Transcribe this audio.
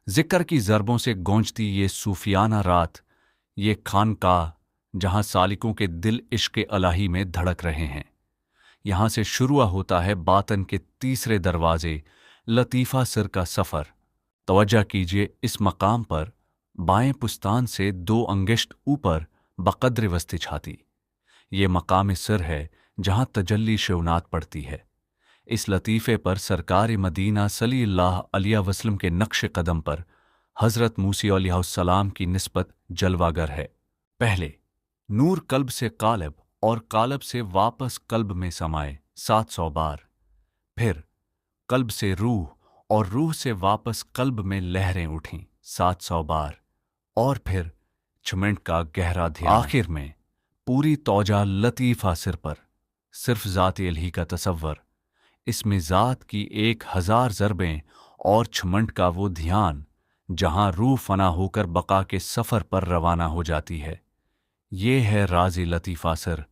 ज़िक्र की ज़रबों से गूंजती ये सूफियाना रात, ये खानकाह जहाँ सालिकों के दिल इश्क़ इलाही में धड़क रहे हैं। यहाँ से शुरू होता है बातन के तीसरे दरवाजे लतीफ़ा सिर का सफ़र। तवज्जो कीजिए, इस मकाम पर बाएं पुस्तान से 2 अंगुष्ठ ऊपर बक़द्र वस्ती छाती ये मकाम सिर है जहाँ तजल्ली शिवनात पड़ती है। इस लतीफ़े पर सरकार मदीना सल्लल्लाहु अलैहि वसल्लम के नक्श कदम पर हज़रत मूसी अलैहिस्सलाम की निस्बत जलवागर है। पहले नूर कल्ब से कालब और कालब से वापस कल्ब में समाए 700 बार, फिर कल्ब से रूह और रूह से वापस कल्ब में लहरें उठीं 700 बार, और फिर छुमेंट का गहरा ध्यान। आखिर में पूरी तौजा लतीफ़ा सिर पर, सिर्फ ज़ात इलाही का तसव्वुर, इसमें ज़ात की 1000 ज़रबें और छुमंट का वो ध्यान जहां रूह फना होकर बका के सफ़र पर रवाना हो जाती है। ये है राज़ लतीफ़ा सिर।